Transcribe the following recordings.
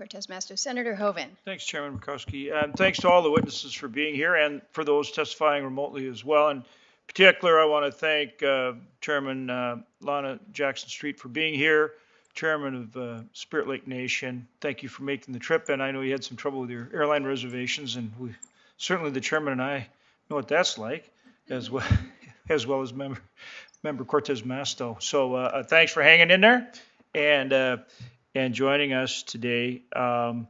Cortez Masto. Senator Hoeven. Thanks, Chairman Murkowski. And thanks to all the witnesses for being here and for those testifying remotely as well. In particular, I want to thank Chairman Lonna Jackson Street for being here, Chairman of Spirit Lake Nation. Thank you for making the trip. And I know you had some trouble with your airline reservations, and certainly the Chairman and I know what that's like, as well as Member Cortez Masto. So thanks for hanging in there and joining us today. And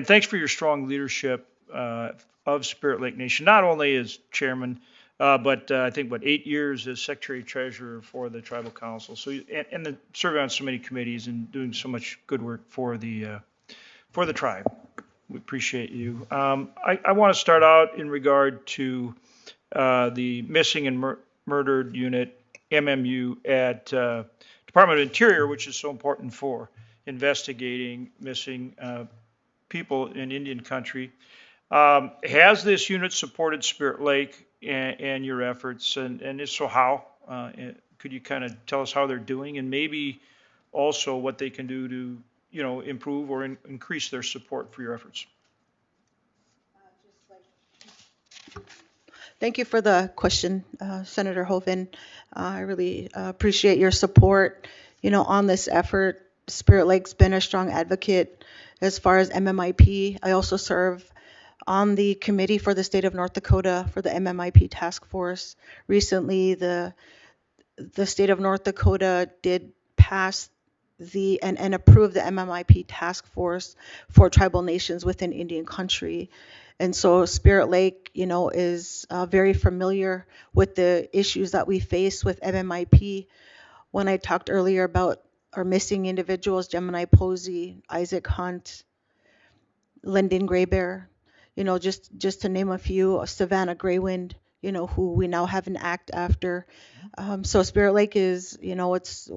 thanks for your strong leadership of Spirit Lake Nation, not only as chairman, but I think 8 years as secretary treasurer for the tribal council. So and serving on so many committees and doing so much good work for the tribe. We appreciate you. I want to start out in regard to the missing and murdered unit MMU at Department of Interior, which is so important for investigating missing people in Indian country. Has this unit supported Spirit Lake and your efforts? And if so, how? Could you kind of tell us how they're doing and maybe also what they can do to, improve or increase their support for your efforts? Thank you for the question, Senator Hoeven. I really appreciate your support, on this effort. Spirit Lake's been a strong advocate as far as MMIP. I also serve on the committee for the state of North Dakota for the MMIP task force. Recently, the state of North Dakota did pass and approve the MMIP task force for tribal nations within Indian country. And so Spirit Lake, is very familiar with the issues that we face with MMIP. When I talked earlier about our missing individuals, Gemini Posey, Isaac Hunt, Lyndon Graybear, just to name a few, Savannah Graywind, who we now have an act after. So Spirit Lake is, it's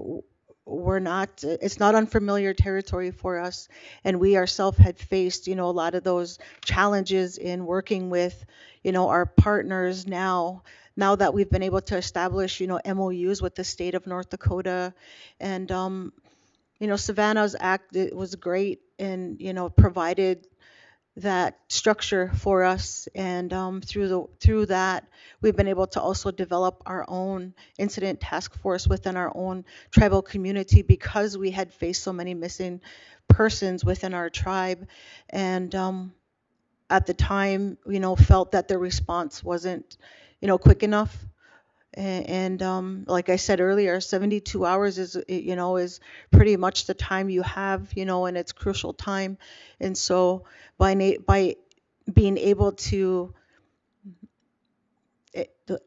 not unfamiliar territory for us, and we ourselves had faced a lot of those challenges in working with our partners now that we've been able to establish MOUs with the state of North Dakota. And Savannah's act, it was great and provided that structure for us, and through that we've been able to also develop our own incident task force within our own tribal community because we had faced so many missing persons within our tribe, and at the time felt that the response wasn't quick enough. And like I said earlier, 72 hours is pretty much the time you have, and it's crucial time. And so by being able to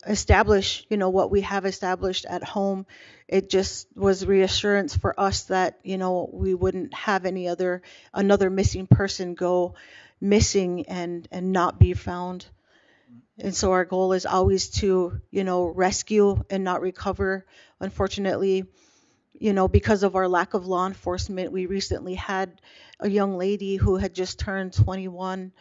establish, what we have established at home, it just was reassurance for us that, we wouldn't have another missing person go missing and not be found. And so our goal is always to, rescue and not recover. Unfortunately, because of our lack of law enforcement, we recently had a young lady who had just turned 21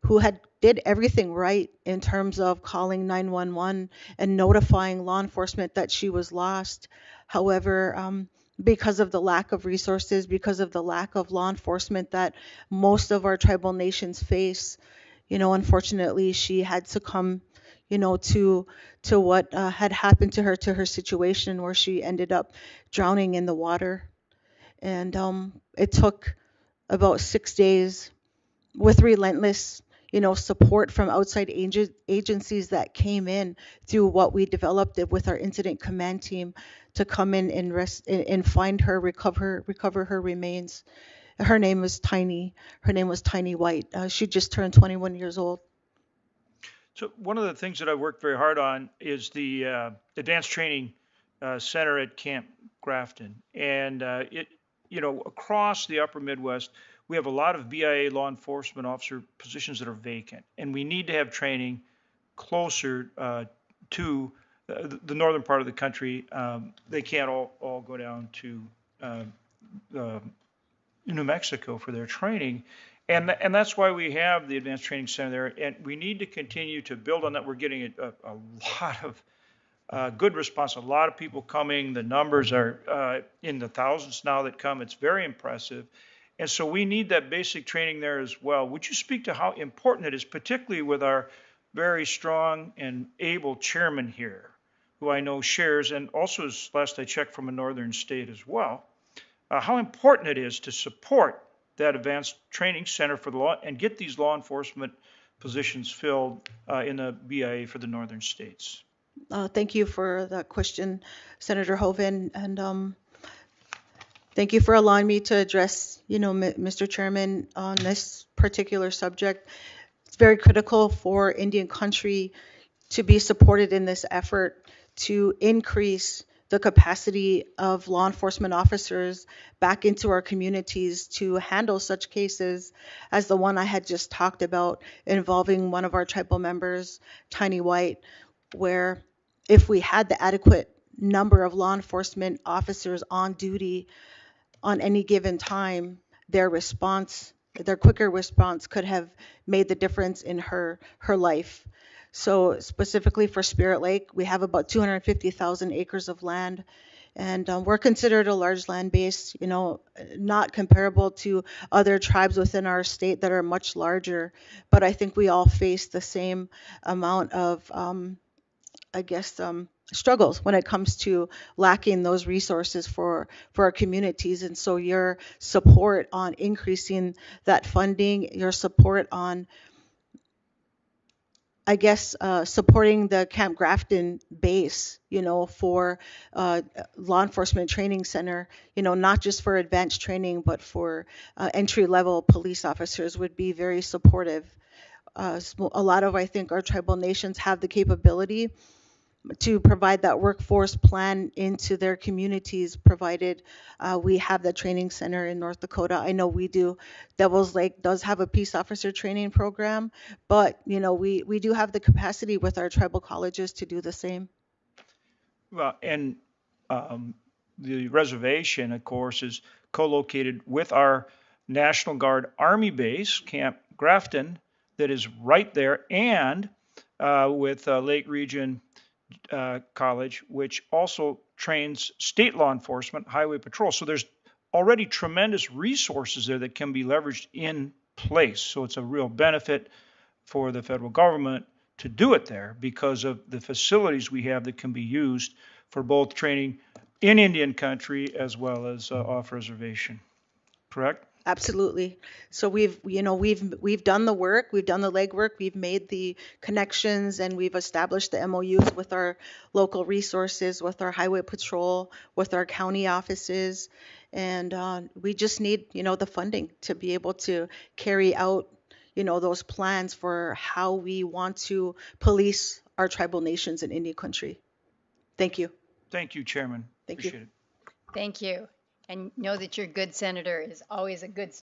who did everything right in terms of calling 911 and notifying law enforcement that she was lost. However, because of the lack of resources, because of the lack of law enforcement that most of our tribal nations face, unfortunately, she had succumbed, to what had happened to her situation where she ended up drowning in the water. And it took about 6 days with relentless, support from outside agencies that came in through what we developed with our incident command team to come in and find her, recover her remains. Her name was Tiny White. She just turned 21 years old. So one of the things that I've worked very hard on is the Advanced Training Center at Camp Grafton. And across the upper Midwest, we have a lot of BIA law enforcement officer positions that are vacant. And we need to have training closer to the northern part of the country. They can't all go down to New Mexico for their training. And that's why we have the Advanced Training Center there. And we need to continue to build on that. We're getting a lot of good response. A lot of people coming. The numbers are in the thousands now that come. It's very impressive. And so we need that basic training there as well. Would you speak to how important it is, particularly with our very strong and able chairman here, who I know shares, and also is, last I checked, from a northern state as well, how important it is to support that advanced training center for the law and get these law enforcement positions filled in the BIA for the northern states. Thank you for that question, Senator Hoeven, and thank you for allowing me to address, Mr. Chairman, on this particular subject. It's very critical for Indian country to be supported in this effort to increase the capacity of law enforcement officers back into our communities to handle such cases as the one I had just talked about involving one of our tribal members, Tiny White, where if we had the adequate number of law enforcement officers on duty on any given time, their quicker response could have made the difference in her life. So specifically for Spirit Lake, we have about 250,000 acres of land, and we're considered a large land base, not comparable to other tribes within our state that are much larger. But I think we all face the same amount of, struggles when it comes to lacking those resources for our communities. And so your support on increasing that funding, your support on supporting the Camp Grafton base, for law enforcement training center, not just for advanced training, but for entry level police officers would be very supportive. A lot of, I think, our tribal nations have the capability to provide that workforce plan into their communities, provided we have the training center in North Dakota. I know we do. Devils Lake does have a peace officer training program, but we do have the capacity with our tribal colleges to do the same. Well, and the reservation, of course, is co-located with our National Guard Army base, Camp Grafton, that is right there, and with Lake Region College, which also trains state law enforcement, highway patrol. So there's already tremendous resources there that can be leveraged in place. So it's a real benefit for the federal government to do it there because of the facilities we have that can be used for both training in Indian country as well as off reservation. Correct? Absolutely. So we've done the work, we've done the legwork, we've made the connections, and we've established the MOUs with our local resources, with our highway patrol, with our county offices, and we just need, the funding to be able to carry out, those plans for how we want to police our tribal nations in Indian country. Thank you. Thank you, Chairman. Thank Appreciate you. it. Thank you. And know that your good senator is always a good